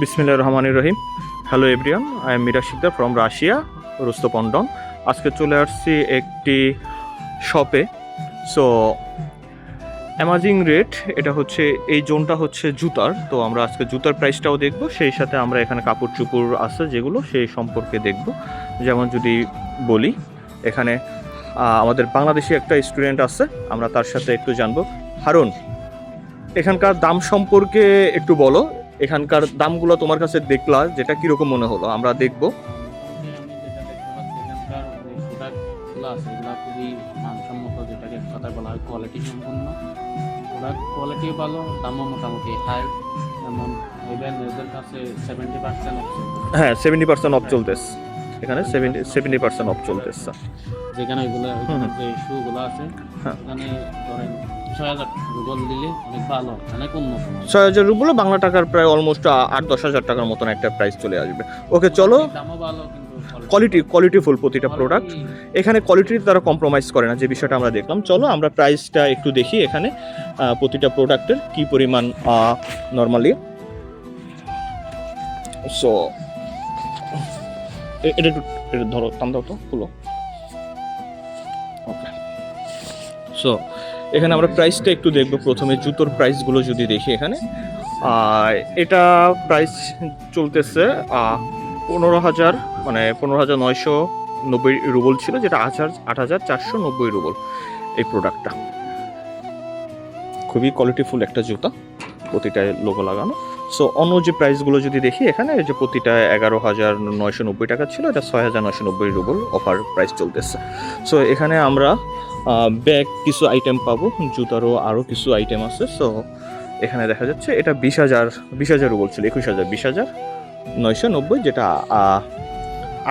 বিসমিল্লাহির রহমানির রহিম। Hello everyone, I am Miraj Shikder from Russia, রুস্তপন্ডন। আজকে চলে আসছি একটি শপে। সো অ্যামাজিং রেট, এটা হচ্ছে এই জোনটা হচ্ছে জুতার। তো আমরা আজকে জুতার প্রাইসটাও দেখব, সেই সাথে আমরা এখানে কাপড় চোপড় আছে যেগুলো সেই সম্পর্কে দেখব। যেমন যদি বলি, এখানে আমাদের বাংলাদেশি একটা স্টুডেন্ট আছে, আমরা তার সাথে একটু জানবো। হারুন, এখানকার দাম সম্পর্কে একটু বলো। এখানকার দামগুলো তোমার কাছে দেখলা, যেটা কিরকম মনে হলো আমরা দেখবো। আমি যেটা দেখতে পাচ্ছি এখানকার যে প্রোডাক্টগুলো আছে এগুলো খুবই মানসম্মত, যেটাকে এক কথায় বলা হয় কোয়ালিটি সম্পন্ন। প্রোডাক্ট কোয়ালিটি ভালো, দামও মোটামুটি হাই। যেমন ইভেন এদের কাছে 70% অফ চলতেছে। হ্যাঁ, 70% অফ চলতেছে এখানে, 70% অফ চলতেছে। যেখানে এগুলো যে শুগুলো আছে হ্যাঁ, এখানে ধরেন 6,000 রুবল দিলে অনেক ভালো, অনেক উন্নত। 6,000 রুবল বাংলা টাকার প্রায় অলমোস্ট 8-10,000 টাকার মতন একটা প্রাইস চলে আসবে। ওকে, চলো। দামও ভালো, কিন্তু কোয়ালিটিফুল প্রতিটা প্রোডাক্ট। এখানে কোয়ালিটির তারা কম্প্রোমাইজ করে না, যে বিষয়টা আমরা দেখলাম। চলো আমরা প্রাইসটা একটু দেখি এখানে প্রতিটা প্রোডাক্টের কি পরিমাণ নর্মালি। সো এটা একটু ধরো, টান দাও তো, খুলো। ওকে, সো এখানে আমরা প্রাইসটা একটু দেখবো। প্রথমে জুতোর প্রাইসগুলো যদি দেখি এখানে, এটা প্রাইস চলতেছে 15,000, মানে 15,990 রুবল ছিল, যেটা 8,490 রুবল এই প্রোডাক্টটা। খুবই কোয়ালিটিফুল একটা জুতা, প্রতিটায় লোগো লাগানো। সো অন্য যে প্রাইসগুলো যদি দেখি এখানে, যে প্রতিটা 11,990 টাকা ছিল, এটা 6,990 রুবল অফার প্রাইস চলতেছে। সো এখানে আমরা ব্যাগ কিছু আইটেম পাবো, জুতারও আরও কিছু আইটেম আছে। সো এখানে দেখা যাচ্ছে এটা 20,000 রুবল ছিল, 21,000 যেটা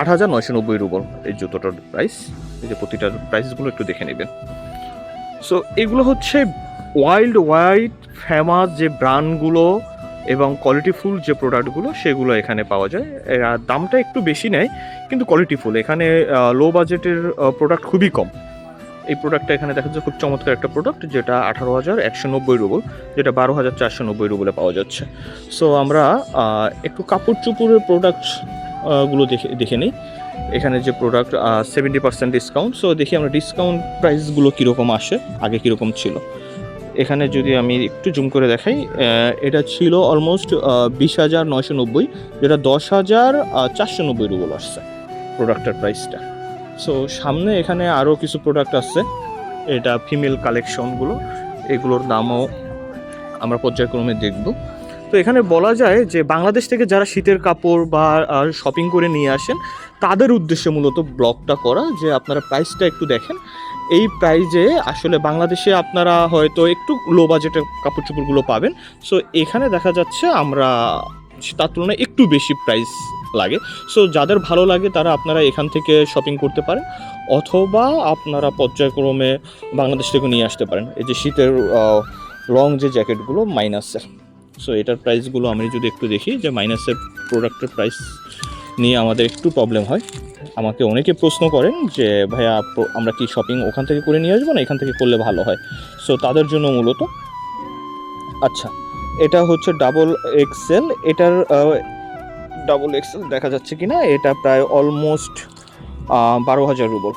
8,990 রুবল এই জুতোটার প্রাইস। এই যে প্রতিটার প্রাইসগুলো একটু দেখে নেবেন। সো এগুলো হচ্ছে ওয়ার্ল্ড ওয়াইড ফেমাস যে ব্র্যান্ডগুলো এবং কোয়ালিটিফুল যে প্রোডাক্টগুলো, সেগুলো এখানে পাওয়া যায়। এরা দামটা একটু বেশি নেয়, কিন্তু কোয়ালিটিফুল। এখানে লো বাজেটের প্রোডাক্ট খুবই কম। এই প্রোডাক্টটা এখানে দেখা যাচ্ছে খুব চমৎকার একটা প্রোডাক্ট, যেটা 18,190 রুবল, যেটা 12,490 রুবলে পাওয়া যাচ্ছে। সো আমরা একটু কাপড় চোপড়ের প্রোডাক্ট গুলো দেখে নিই। এখানে যে প্রোডাক্ট 70% ডিসকাউন্ট। সো দেখি আমরা ডিসকাউন্ট প্রাইসগুলো কীরকম আসে, আগে কীরকম ছিল। এখানে যদি আমি একটু জুম করে দেখাই, এটা ছিল অলমোস্ট 20,990, যেটা 10,490 রুবল আসছে প্রোডাক্টের প্রাইসটা। সো সামনে এখানে আরও কিছু প্রোডাক্ট আছে, এটা ফিমেল কালেকশনগুলো, এগুলোর দামও আমরা পর্যায়ক্রমে দেখব। তো এখানে বলা যায় যে বাংলাদেশ থেকে যারা শীতের কাপড় বা শপিং করে নিয়ে আসেন, তাদের উদ্দেশ্যে মূলত ব্লগটা করা, যে আপনারা প্রাইসটা একটু দেখেন। এই প্রাইজে আসলে বাংলাদেশে আপনারা হয়তো একটু লো বাজেটের কাপড় চোপড়গুলো পাবেন। সো এখানে দেখা যাচ্ছে আমরা তার তুলনায় একটু বেশি প্রাইস লাগে। সো যাদের ভালো লাগে তারা আপনারা এখান থেকে শপিং করতে পারেন, অথবা আপনারা পর্যায়ক্রমে বাংলাদেশ থেকে নিয়ে আসতে পারেন। এই যে শীতের লং যে জ্যাকেটগুলো মাইনাসের, সো এটার প্রাইসগুলো আমি যদি একটু দেখি, যে মাইনাসের প্রোডাক্টের প্রাইস নিয়ে আমাদের একটু প্রবলেম হয়। আমাকে অনেকে প্রশ্ন করেন যে ভাইয়া আমরা কি শপিং ওখান থেকে করে নিয়ে আসবো, না এখান থেকে করলে ভালো হয়। সো তাদের জন্য মূলত। আচ্ছা, এটা হচ্ছে ডাবল এক্সেল। এটার ডাবল এক্সেল দেখা যাচ্ছে কিনা, এটা প্রায় অলমোস্ট 12,000 রুবল।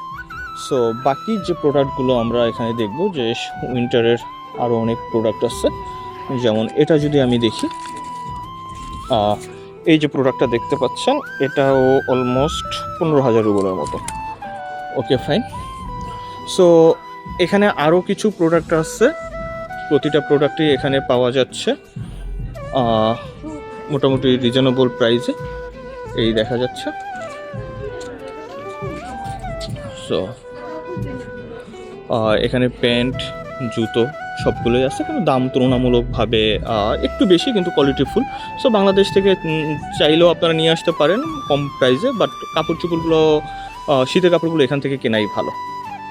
সো বাকি যে প্রোডাক্টগুলো আমরা এখানে দেখব, যে উইন্টারের আরও অনেক প্রোডাক্ট আছে। যেমন এটা যদি আমি দেখি, এই যে প্রোডাক্টটা দেখতে পাচ্ছেন, এটাও অলমোস্ট 15,000 রুবলের মতো। ওকে, ফাইন। সো এখানে আরও কিছু প্রোডাক্ট আছে, প্রতিটা প্রোডাক্টই এখানে পাওয়া যাচ্ছে মোটামুটি রিজনেবল প্রাইসে, এই দেখা যাচ্ছে। সো এখানে প্যান্ট, জুতো সবগুলোই আছে, কিন্তু দাম তুলনামূলকভাবে একটু বেশি, কিন্তু কোয়ালিটিফুল। সো বাংলাদেশ থেকে চাইলেও আপনারা নিয়ে আসতে পারেন কম প্রাইসে, বাট কাপড় চোপড়গুলো, শীতের কাপড়গুলো এখান থেকে কেনাই ভালো।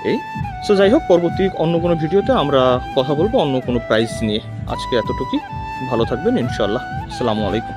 এই সো যাই হোক, পরবর্তী অন্য কোনো ভিডিওতে আমরা কথা বলবো অন্য কোনো প্রাইস নিয়ে। আজকে এতটুকুই, ভালো থাকবেন ইনশাআল্লাহ। আসসালামু আলাইকুম।